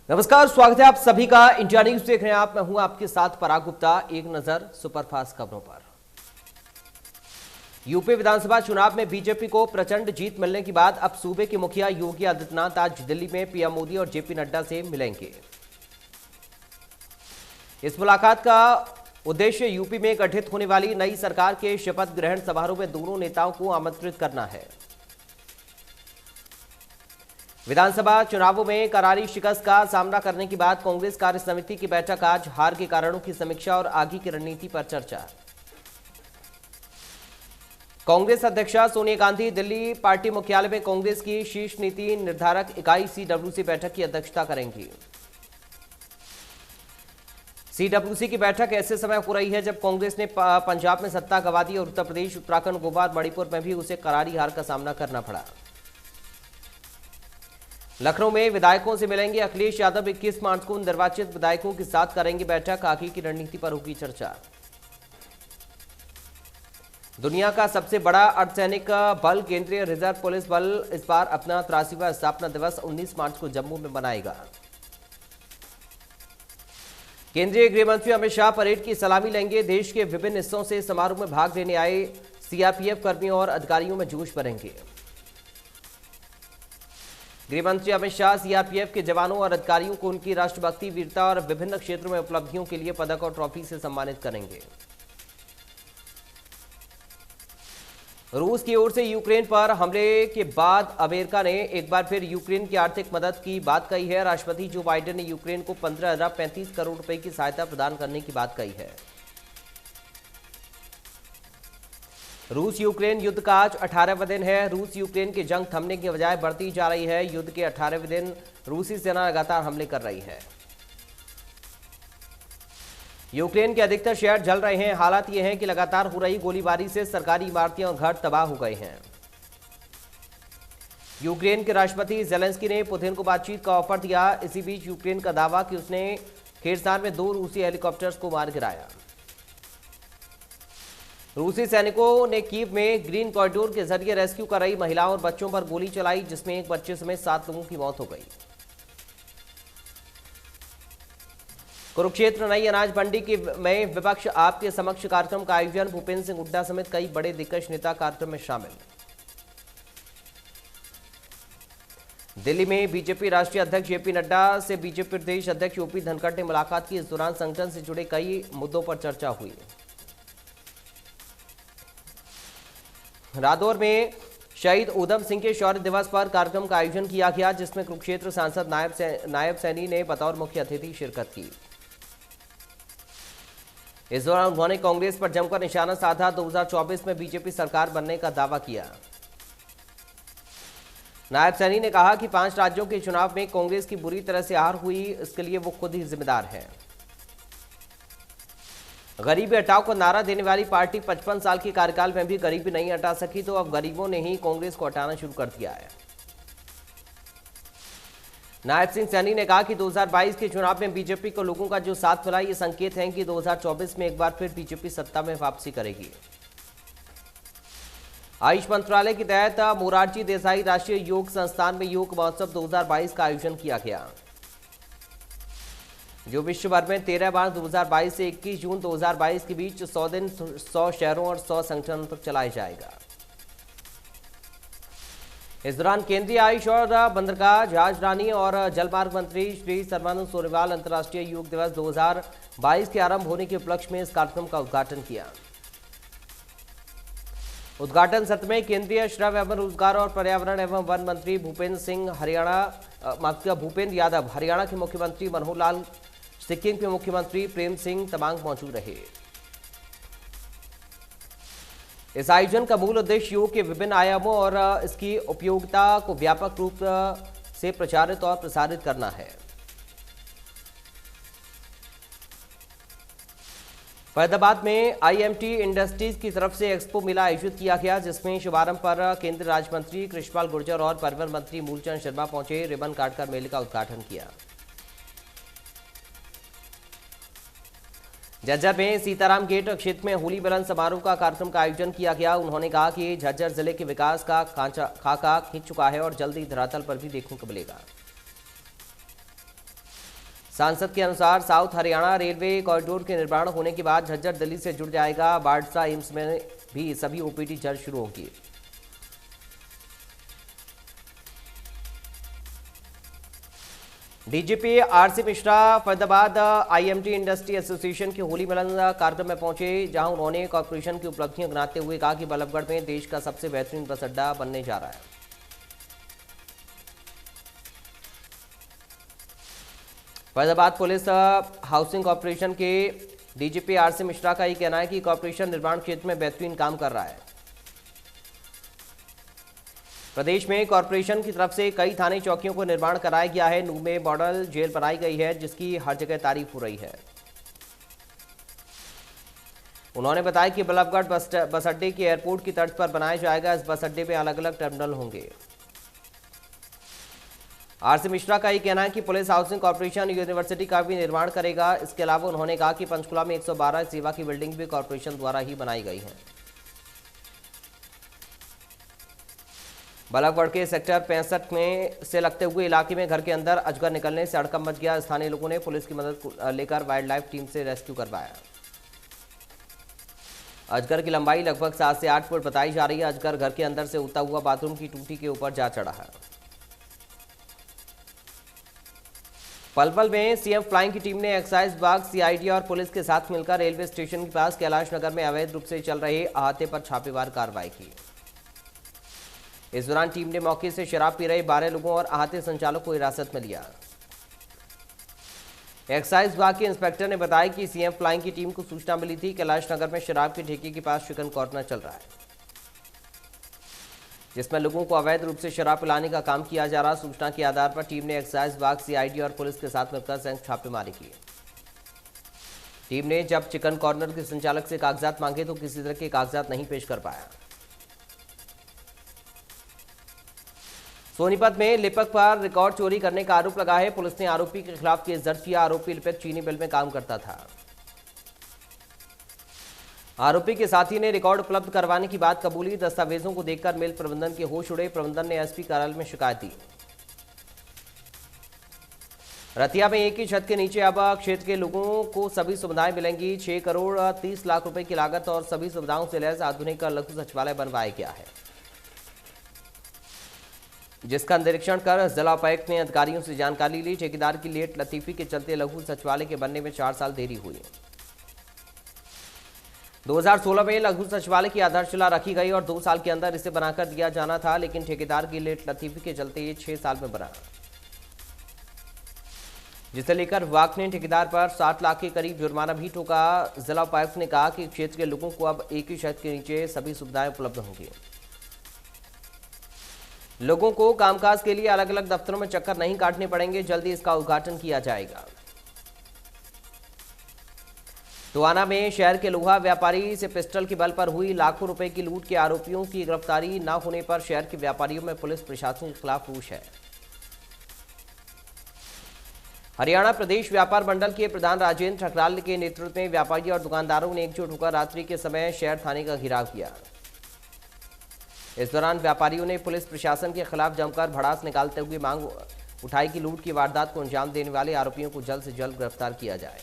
नमस्कार, स्वागत है आप सभी का। इंडिया न्यूज देख रहे हैं आप। मैं हूं आपके साथ पराग गुप्ता। एक नजर सुपरफास्ट खबरों पर। यूपी विधानसभा चुनाव में बीजेपी को प्रचंड जीत मिलने के बाद अब सूबे के मुखिया योगी आदित्यनाथ आज दिल्ली में पीएम मोदी और जेपी नड्डा से मिलेंगे। इस मुलाकात का उद्देश्य यूपी में गठित होने वाली नई सरकार के शपथ ग्रहण समारोह में दोनों नेताओं को आमंत्रित करना है। विधानसभा चुनावों में करारी शिकस्त का सामना करने के बाद कांग्रेस कार्य समिति की बैठक आज। हार के कारणों की समीक्षा और आगे की रणनीति पर चर्चा। कांग्रेस अध्यक्षा सोनिया गांधी दिल्ली पार्टी मुख्यालय में कांग्रेस की शीर्ष नीति निर्धारक इकाई सीडब्ल्यूसी बैठक की अध्यक्षता करेंगी। सीडब्ल्यूसी की बैठक ऐसे समय हो रही है जब कांग्रेस ने पंजाब में सत्ता गंवा दी और उत्तर प्रदेश, उत्तराखंड, गोवा और मणिपुर में भी उसे करारी हार का सामना करना पड़ा। लखनऊ में विधायकों से मिलेंगे अखिलेश यादव। 21 मार्च को निर्वाचित विधायकों के साथ करेंगे बैठक। आगे की रणनीति पर होगी चर्चा। दुनिया का सबसे बड़ा अर्धसैनिक बल केंद्रीय रिजर्व पुलिस बल इस बार अपना 83वां स्थापना दिवस 19 मार्च को जम्मू में मनाएगा। केंद्रीय गृह मंत्री अमित शाह परेड की सलामी लेंगे। देश के विभिन्न हिस्सों से समारोह में भाग लेने आए सीआरपीएफ कर्मियों और अधिकारियों में जोश भरेंगे। गृह मंत्री अमित शाह सीआरपीएफ के जवानों और अधिकारियों को उनकी राष्ट्रभक्ति, वीरता और विभिन्न क्षेत्रों में उपलब्धियों के लिए पदक और ट्रॉफी से सम्मानित करेंगे। रूस की ओर से यूक्रेन पर हमले के बाद अमेरिका ने एक बार फिर यूक्रेन की आर्थिक मदद की बात कही है। राष्ट्रपति जो बाइडेन ने यूक्रेन को 15,035 करोड़ रुपए की सहायता प्रदान करने की बात कही है। रूस यूक्रेन युद्ध का आज 18वां दिन है। रूस यूक्रेन की जंग थमने की बजाय बढ़ती जा रही है। युद्ध के 18वें दिन रूसी सेना लगातार हमले कर रही है। यूक्रेन के अधिकतर शहर जल रहे हैं। हालात ये हैं कि लगातार हो रही गोलीबारी से सरकारी इमारतें और घर तबाह हो गए हैं। यूक्रेन के राष्ट्रपति जेलेंस्की ने पुतिन को बातचीत का ऑफर दिया। इसी बीच यूक्रेन का दावा कि उसने खेरसान में 2 रूसी हेलीकॉप्टर्स को मार गिराया। रूसी सैनिकों ने कीव में ग्रीन कॉरिडोर के जरिए रेस्क्यू कर रही महिलाओं और बच्चों पर गोली चलाई, जिसमें एक बच्चे समेत 7 लोगों की मौत हो गई। कुरुक्षेत्र नई अनाज मंडी में विपक्ष आपके समक्ष कार्यक्रम का आयोजन। भूपेंद्र सिंह हुड्डा समेत कई बड़े दिग्गज नेता कार्यक्रम में शामिल। दिल्ली में बीजेपी राष्ट्रीय अध्यक्ष जेपी नड्डा से बीजेपी प्रदेश अध्यक्ष ओपी धनखड़ ने मुलाकात की। इस दौरान संगठन से जुड़े कई मुद्दों पर चर्चा हुई। रादौर में शहीद उधम सिंह के शौर्य दिवस पर कार्यक्रम का आयोजन किया गया, जिसमें कुरुक्षेत्र सांसद नायब सैनी ने बतौर मुख्य अतिथि शिरकत की। इस दौरान उन्होंने कांग्रेस पर जमकर निशाना साधा। 2024 में बीजेपी सरकार बनने का दावा किया। नायब सैनी ने कहा कि 5 राज्यों के चुनाव में कांग्रेस की बुरी तरह से हार हुई, इसके लिए वो खुद ही जिम्मेदार है। गरीबी हटाओ को नारा देने वाली पार्टी 55 साल के कार्यकाल में भी गरीबी नहीं हटा सकी, तो अब गरीबों ने ही कांग्रेस को हटाना शुरू कर दिया है। नायब सिंह सैनी ने कहा कि 2022 के चुनाव में बीजेपी को लोगों का जो साथ मिला, ये संकेत है कि 2024 में एक बार फिर बीजेपी सत्ता में वापसी करेगी। आयुष मंत्रालय के तहत मोरारजी देसाई राष्ट्रीय योग संस्थान में योग महोत्सव 2022 का आयोजन किया गया, जो विश्व भर में 13 मार्च 2022 से 21 जून 2022 के बीच 100 दिन 100 शहरों और 100 संगठनों तक चलाया जाएगा। इस दौरान केंद्रीय आयुष और बंदरगाह, जहाजरानी और जलमार्ग मंत्री श्री सर्बानंद सोनोवाल अंतर्राष्ट्रीय योग दिवस 2022 के आरंभ होने के उपलक्ष्य में इस कार्यक्रम का उद्घाटन किया। उद्घाटन सत्र में केंद्रीय श्रम एवं रोजगार और पर्यावरण एवं वन मंत्री भूपेंद्र यादव, हरियाणा के मुख्यमंत्री मनोहर लाल, सिक्किम के मुख्यमंत्री प्रेम सिंह तमांग मौजूद रहे। इस आयोजन का मूल उद्देश्य योग के विभिन्न आयामों और इसकी उपयोगिता को व्यापक रूप से प्रचारित और प्रसारित करना है। फरीदाबाद में आईएमटी इंडस्ट्रीज की तरफ से एक्सपो मेला आयोजित किया गया, जिसमें शुभारंभ पर केंद्रीय राज्य मंत्री कृष्णपाल गुर्जर और परिवहन मंत्री मूलचंद शर्मा पहुंचे। रिबन काटकर मेले का उद्घाटन किया। झज्जर में सीताराम गेट क्षेत्र में होली मिलन समारोह का कार्यक्रम का आयोजन किया गया। उन्होंने कहा कि झज्जर जिले के विकास का खाका खींच चुका है और जल्द ही धरातल पर भी देखने को मिलेगा। सांसद के अनुसार साउथ हरियाणा रेलवे कॉरिडोर के निर्माण होने के बाद झज्जर दिल्ली से जुड़ जाएगा। बाड़सा एम्स में भी सभी ओपीडी जल्द शुरू होगी। DGP RC Mishra Faridabad IMT industry association के होली मिलन कार्यक्रम में पहुंचे, जहां उन्होंने कॉर्पोरेशन की उपलब्धियां गिनाते हुए कहा कि बल्लभगढ़ में देश का सबसे बेहतरीन बस अड्डा बनने जा रहा है। फरीदाबाद पुलिस हाउसिंग कॉर्पोरेशन के डीजीपी आरसी मिश्रा का ये कहना है कि कॉर्पोरेशन निर्माण क्षेत्र में बेहतरीन काम कर रहा है। प्रदेश में कॉर्पोरेशन की तरफ से कई थाने चौकियों को निर्माण कराया गया है। नूह में मॉडल जेल बनाई गई है, जिसकी हर जगह तारीफ हो रही है। उन्होंने बताया कि बल्लभगढ़ बस अड्डे के एयरपोर्ट की तर्ज पर बनाया जाएगा। इस बस अड्डे में अलग अलग टर्मिनल होंगे। आरसी मिश्रा का ये कहना है कि पुलिस हाउसिंग कॉर्पोरेशन यूनिवर्सिटी का भी निर्माण करेगा। इसके अलावा उन्होंने कहा कि पंचकुला में 112 सेवा की बिल्डिंग भी कॉर्पोरेशन द्वारा ही बनाई गई है। बल्लभगढ़ के सेक्टर 65 में से लगते हुए इलाके में घर के अंदर अजगर निकलने से हड़कंप मच गया। स्थानीय लोगों ने पुलिस की मदद लेकर वाइल्ड लाइफ टीम से रेस्क्यू करवाया। अजगर की लंबाई लगभग 7 से 8 फुट बताई जा रही है। अजगर घर के अंदर से उड़ता हुआ बाथरूम की टूटी के ऊपर जा चढ़ा है। पलवल में सीएम फ्लाइंग की टीम ने एक्साइज विभाग, सीआईडी और पुलिस के साथ मिलकर रेलवे स्टेशन के पास कैलाश नगर में अवैध रूप से चल रहे अहाते पर छापेमार कार्रवाई की। इस दौरान टीम ने मौके से शराब पी रहे 12 लोगों और अहाते संचालक को हिरासत में लिया। एक्साइज विभाग के इंस्पेक्टर ने बताया कि सीएम फ्लाइंग की टीम को सूचना मिली थी कैलाश नगर में शराब के ठेके के पास चिकन कॉर्नर चल रहा है, जिसमें लोगों को अवैध रूप से शराब पिलाने का काम किया जा रहा। सूचना के आधार पर टीम ने एक्साइज विभाग, सीआईडी और पुलिस के साथ मिलकर संयुक्त छापेमारी की। टीम ने जब चिकन कॉर्नर के संचालक से कागजात मांगे तो किसी तरह के कागजात नहीं पेश कर पाया। सोनीपत में लिपिक पर रिकॉर्ड चोरी करने का आरोप लगा है। पुलिस ने आरोपी के खिलाफ केस दर्ज किया। आरोपी लिपिक चीनी मिल में काम करता था। आरोपी के साथी ने रिकॉर्ड उपलब्ध करवाने की बात कबूली। दस्तावेजों को देखकर मिल प्रबंधन के होश उड़े। प्रबंधन ने एसपी कार्यालय में शिकायत दी। रतिया में एक ही छत के नीचे अब क्षेत्र के लोगों को सभी सुविधाएं मिलेंगी। 6 करोड़ 30 लाख रुपए की लागत और सभी सुविधाओं से लैस आधुनिक लघु सचिवालय बनवाया गया है, जिसका निरीक्षण कर जिला उपायुक्त ने अधिकारियों से जानकारी ली। ठेकेदार की लेट लतीफी के चलते लघु सचिवालय के बनने में 4 साल देरी हुई। 2016 में लघु सचिवालय की आधारशिला रखी गई और 2 साल के अंदर इसे बनाकर दिया जाना था, लेकिन ठेकेदार की लेट लतीफी के चलते ये 6 साल में बना, जिसे लेकर विभाग ने ठेकेदार पर 60 लाख के करीब जुर्माना भी ठोका। जिला उपायुक्त ने कहा कि क्षेत्र के लोगों को अब एक ही छत के नीचे सभी सुविधाएं उपलब्ध होंगी। लोगों को कामकाज के लिए अलग अलग दफ्तरों में चक्कर नहीं काटने पड़ेंगे। जल्दी इसका उद्घाटन किया जाएगा। टोहाना में शहर के लोहा व्यापारी से पिस्टल के बल पर हुई लाखों रुपए की लूट के आरोपियों की गिरफ्तारी न होने पर शहर के व्यापारियों में पुलिस प्रशासन के खिलाफ रोष है। हरियाणा प्रदेश व्यापार मंडल के प्रधान राजेंद्र ठकराल के नेतृत्व में व्यापारी और दुकानदारों ने एकजुट होकर रात्रि के समय शहर थाने का घेराव किया। इस दौरान व्यापारियों ने पुलिस प्रशासन के खिलाफ जमकर भड़ास निकालते हुए मांग उठाई कि लूट की वारदात को अंजाम देने वाले आरोपियों को जल्द से जल्द गिरफ्तार किया जाए।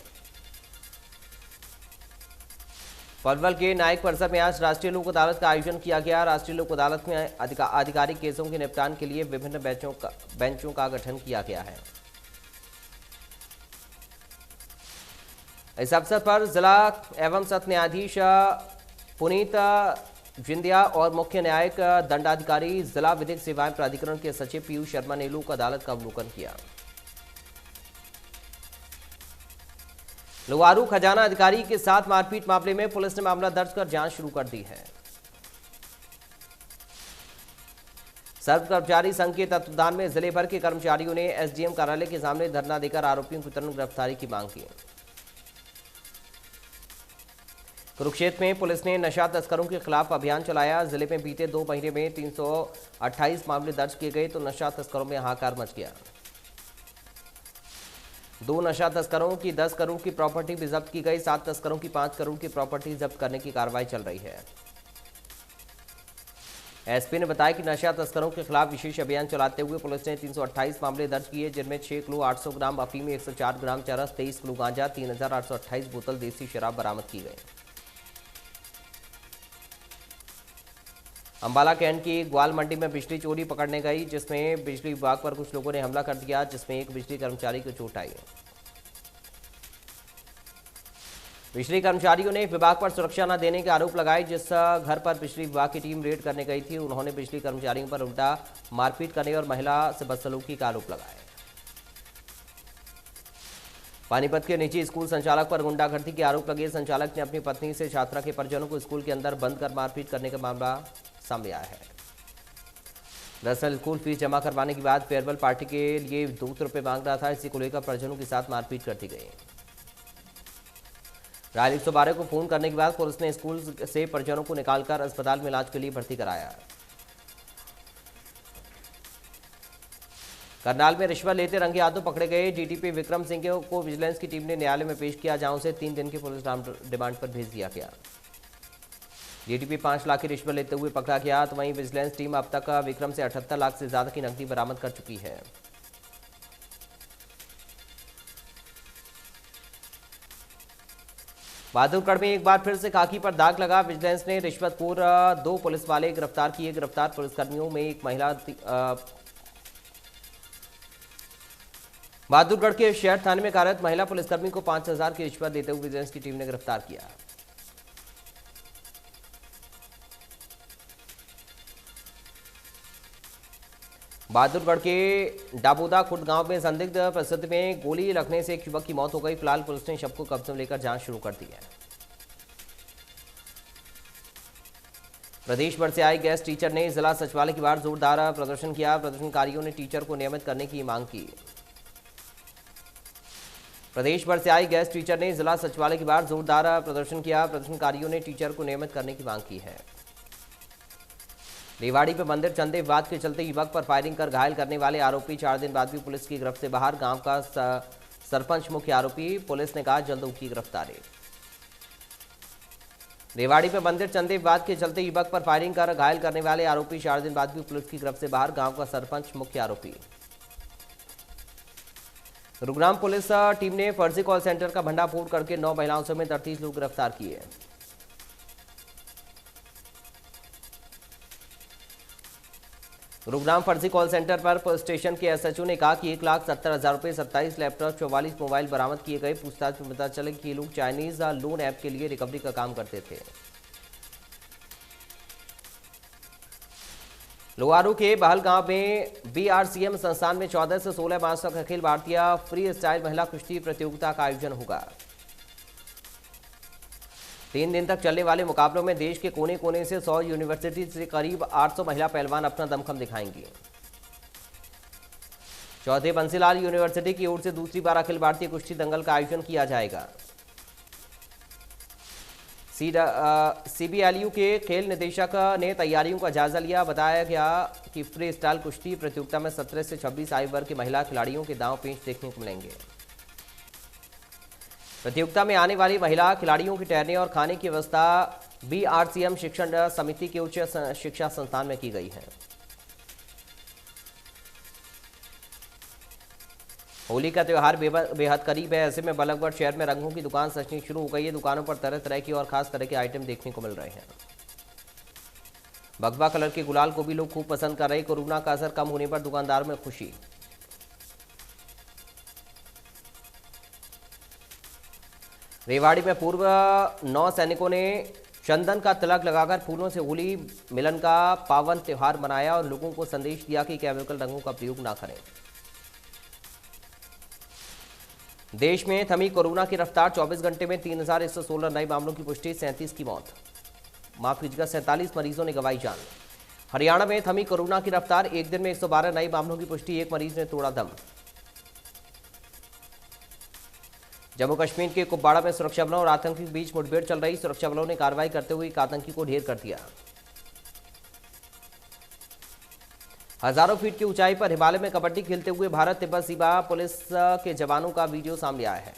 पलवल के नायक परिसर में आज राष्ट्रीय लोक अदालत का आयोजन किया गया। राष्ट्रीय लोक अदालत में आधिकारिक केसों के निपटान के लिए विभिन्न बेंचों का गठन किया गया है। इस अवसर पर जिला एवं सत्र न्यायाधीश पुनीत जिंदिया और मुख्य न्यायिक दंडाधिकारी जिला विधिक सेवाएं प्राधिकरण के सचिव पीयूष शर्मा ने लोक अदालत का अवलोकन किया। लोहारू खजाना अधिकारी के साथ मारपीट मामले में पुलिस ने मामला दर्ज कर जांच शुरू कर दी है। सर्व कर्मचारी संघ के तत्वावधान में जिले भर के कर्मचारियों ने एसडीएम कार्यालय के सामने धरना देकर आरोपियों की तुरंत गिरफ्तारी की मांग की। कुरुक्षेत्र में पुलिस ने नशा तस्करों के खिलाफ अभियान चलाया। जिले में बीते 2 महीने में 328 मामले दर्ज किए गए तो नशा तस्करों में हाहाकार मच गया। 2 नशा तस्करों की 10 करोड़ की प्रॉपर्टी भी जब्त की गई। 7 तस्करों की 5 करोड़ की प्रॉपर्टी जब्त करने की कार्रवाई चल रही है। एसपी ने बताया कि नशा तस्करों के खिलाफ विशेष अभियान चलाते हुए पुलिस ने 328 मामले दर्ज किए, जिनमें 6 किलो 800 ग्राम अफीम, 104 ग्राम चरस, 23 किलो गांजा, 3828 बोतल देसी शराब बरामद की गई। अंबाला कैंट की ग्वाल मंडी में बिजली चोरी पकड़ने गई, जिसमें बिजली विभाग पर कुछ लोगों ने हमला कर दिया, जिसमें एक बिजली कर्मचारी को चोट आई। बिजली कर्मचारियों ने विभाग पर सुरक्षा न देने के आरोप लगाए। जिस घर पर बिजली विभाग की टीम रेड करने गई थी, उन्होंने बिजली कर्मचारियों पर उल्टा मारपीट करने और महिला से बदसलूकी का आरोप लगाया। पानीपत के निजी स्कूल संचालक पर गुंडागर्दी के आरोप लगे। संचालक ने अपनी पत्नी से छात्रा के परिजनों को स्कूल के अंदर बंद कर मारपीट करने का मामला सामने आया है। दरअसल स्कूल फीस जमा करवाने के बाद फेयरवेल पार्टी के लिए 200 रुपये मांग रहा था। इसी को लेकर परिजनों के साथ मारपीट कर दी गई। घायल 112 को फोन करने के बाद पुलिस ने स्कूल से परिजनों को निकालकर अस्पताल में इलाज के लिए भर्ती कराया। करनाल में रिश्वत लेते रंगे हाथों पकड़े गए डीटीपी विक्रम सिंह को विजिलेंस की टीम ने न्यायालय में पेश किया, जहां उसे 3 दिन की पुलिस रिमांड पर भेज दिया गया। डीटीपी 5 लाख की रिश्वत लेते हुए पकड़ा गया। तो वहीं विजिलेंस टीम अब तक विक्रम से 78 लाख से ज्यादा की नकदी बरामद कर चुकी है। बहादुरगढ़ में एक बार फिर से खाकी पर दाग लगा। विजिलेंस ने रिश्वतखोर 2 पुलिस वाले गिरफ्तार किए। गिरफ्तार पुलिसकर्मियों में एक महिला। बहादुरगढ़ के शहर थाने में कार्यरत महिला पुलिसकर्मी को 5000 की रिश्वत देते हुए विजिलेंस की टीम ने गिरफ्तार किया। बहादुरगढ़ के डाबोदा खुर्द गांव में संदिग्ध परिस्थिति में गोली लगने से एक युवक की मौत हो गई। फिलहाल पुलिस ने शव को कब्जे में लेकर जांच शुरू कर दी है। प्रदेश भर से आए गेस्ट टीचर ने जिला सचिवालय के बाहर जोरदार प्रदर्शन किया। प्रदर्शनकारियों ने टीचर को नियमित करने की मांग की। प्रदेश भर से आए गेस्ट टीचर ने जिला सचिवालय के बाहर जोरदार प्रदर्शन किया। प्रदर्शनकारियों ने टीचर को नियमित करने की मांग की है। रेवाड़ी में मंदिर चंदे विवाद के चलते युवक पर फायरिंग कर घायल करने वाले आरोपी 4 दिन बाद भी पुलिस की गिरफ्त से बाहर। गांव का सरपंच मुख्य आरोपी, पुलिस ने कहा जल्द होगी गिरफ्तारी। रेवाड़ी में मंदिर चंदे विवाद के चलते युवक पर फायरिंग कर घायल करने वाले आरोपी 4 दिन बाद भी पुलिस की गिरफ्त से बाहर। गांव का सरपंच मुख्य आरोपी। गुरुग्राम पुलिस टीम ने फर्जी कॉल सेंटर का भंडाफोड़ करके 9 महिलाओं समेत 38 लोग गिरफ्तार किए। गुरुग्राम फर्जी कॉल सेंटर पर पुलिस स्टेशन के एसएचओ ने कहा कि 1,70,000 रुपये, 27 लैपटॉप, 44 मोबाइल बरामद किए गए। पूछताछ में पता चला कि ये लोग चाइनीज लोन ऐप के लिए रिकवरी का काम करते थे। लोहारू के बहल गांव में बीआरसीएम संस्थान में 14 से 16 मार्च तक अखिल भारतीय फ्री स्टाइल महिला कुश्ती प्रतियोगिता का आयोजन होगा। 3 दिन तक चलने वाले मुकाबलों में देश के कोने कोने से 100 यूनिवर्सिटी से करीब 800 महिला पहलवान अपना दमखम दिखाएंगी। चौथे बंसीलाल यूनिवर्सिटी की ओर से दूसरी बार अखिल भारतीय कुश्ती दंगल का आयोजन किया जाएगा। सीबीएलयू के खेल निदेशक ने तैयारियों का जायजा लिया। बताया गया कि फ्री स्टाइल कुश्ती प्रतियोगिता में 17 से 26 आयु वर्ग के महिला खिलाड़ियों के दांव पेच देखने को मिलेंगे। प्रतियोगिता में आने वाली महिला खिलाड़ियों की ठहरने और खाने की व्यवस्था बीआरसीएम शिक्षण समिति के उच्च शिक्षा संस्थान में की गई है। होली का त्यौहार बेहद करीब है। ऐसे में बल्लभगढ़ शहर में रंगों की दुकान सजनी शुरू हो गई है। दुकानों पर तरह तरह की और खास तरह के आइटम देखने को मिल रहे हैं। भगवा कलर के गुलाल को भी लोग खूब पसंद कर रहे हैं। कोरोना का असर कम होने पर दुकानदार में खुशी। रेवाड़ी में पूर्व 9 सैनिकों ने चंदन का तिलक लगाकर फूलों से होली मिलन का पावन त्यौहार मनाया और लोगों को संदेश दिया कि केमिकल रंगों का प्रयोग ना करें। देश में थमी कोरोना की रफ्तार। 24 घंटे में 3116 नए मामलों की पुष्टि, 37 की मौत। माफ कीजिएगा, 47 मरीजों ने गंवाई जान। हरियाणा में थमी कोरोना की रफ्तार। एक दिन में 112 नए मामलों की पुष्टि, एक मरीज ने तोड़ा दम। जम्मू कश्मीर के कुपवाड़ा में सुरक्षा बलों और आतंकी के बीच मुठभेड़ चल रही। सुरक्षा बलों ने कार्रवाई करते हुए एक आतंकी को ढेर कर दिया। हजारों फीट की ऊंचाई पर हिमालय में कबड्डी खेलते हुए भारत तिब्बत सीमा पुलिस के जवानों का वीडियो सामने आया है।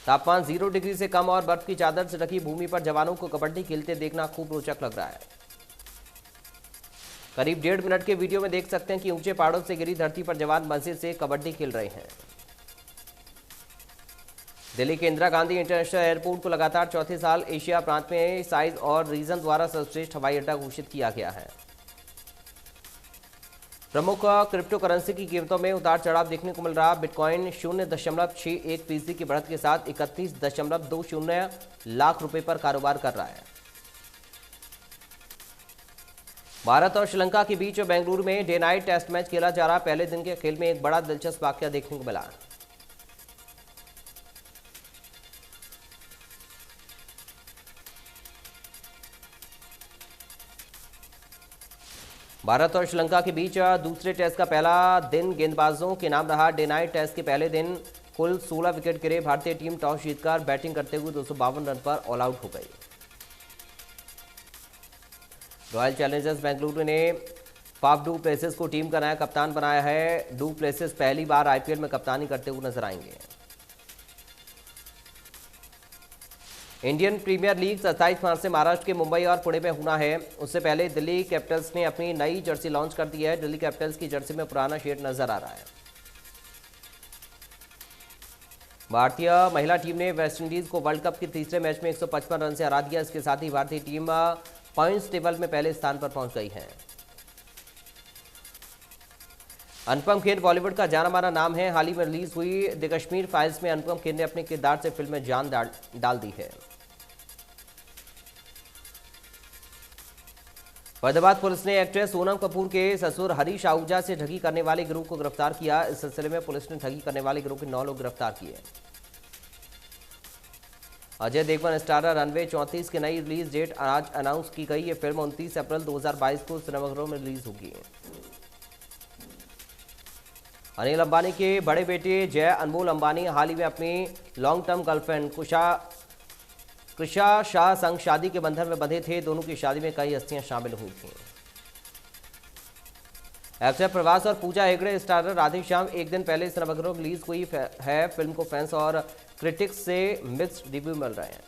तापमान 0 डिग्री से कम और बर्फ की चादर से ढकी भूमि पर जवानों को कबड्डी खेलते देखना खूब रोचक लग रहा है। करीब 1.5 मिनट के वीडियो में देख सकते हैं कि ऊंचे पहाड़ों से गिरी धरती पर जवान मजे से कबड्डी खेल रहे हैं। दिल्ली के इंदिरा गांधी इंटरनेशनल एयरपोर्ट को लगातार चौथे साल एशिया प्रांत में साइज और रीजन द्वारा सर्वश्रेष्ठ हवाई अड्डा घोषित किया गया है। प्रमुख क्रिप्टो करेंसी की कीमतों में उतार चढ़ाव देखने को मिल रहा। बिटकॉइन 0.61% की बढ़त के साथ 31.20 लाख रुपए पर कारोबार कर रहा है। भारत और श्रीलंका के बीच बेंगलुरु में डे नाइट टेस्ट मैच खेला जा रहा। पहले दिन के खेल में एक बड़ा दिलचस्प वाकया देखने को मिला। भारत और श्रीलंका के बीच दूसरे टेस्ट का पहला दिन गेंदबाजों के नाम रहा। डे नाइट टेस्ट के पहले दिन कुल 16 विकेट गिरे। भारतीय टीम टॉस जीतकर बैटिंग करते हुए 252 रन पर ऑल आउट हो गई। रॉयल चैलेंजर्स बेंगलुरु ने फाफ डू प्लेसिस को टीम का नया कप्तान बनाया है। डू प्लेसिस पहली बार आईपीएल में कप्तानी करते हुए नजर आएंगे। इंडियन प्रीमियर लीग 27 मार्च से महाराष्ट्र के मुंबई और पुणे में होना है। उससे पहले दिल्ली कैपिटल्स ने अपनी नई जर्सी लॉन्च कर दी है। दिल्ली कैपिटल्स की जर्सी में पुराना शेड नजर आ रहा है। भारतीय महिला टीम ने वेस्टइंडीज को वर्ल्ड कप के तीसरे मैच में 155 रन से हरा दिया। इसके साथ ही भारतीय टीम पॉइंट्स टेबल में पहले स्थान पर पहुंच गई है। अनुपम खेर बॉलीवुड का जाना माना नाम है। हाल ही में रिलीज हुई द कश्मीर फाइल्स में अनुपम खेर ने अपने किरदार से फिल्म में जान डाल दी है। फरीदाबाद पुलिस ने एक्ट्रेस सोनम कपूर के ससुर हरीश आहूजा से ठगी करने वाले गिरोह को गिरफ्तार किया। इस सिलसिले में पुलिस ने ठगी करने वाले गिरोह के 9 लोग गिरफ्तार किए। अजय देवगन स्टारर रनवे 34 की नई रिलीज डेट आज अनाउंस की गई। ये फिल्म 29 अप्रैल 2022 को सिनेमाघरों में रिलीज होगी। अनिल अंबानी के बड़े बेटे जय अनमोल अंबानी हाल ही में अपनी long term girlfriend Krisha Shah संग शादी के बंधन में बंधे थे। दोनों की शादी में कई हस्तियां शामिल हुई थीं। एक्टर प्रभास और पूजा हेगड़े स्टारर राधेश्याम एक दिन पहले सिनेमाघरों में रिलीज हुई है। फिल्म को फैंस और क्रिटिक्स से मिक्स्ड रिव्यू मिल रहे हैं।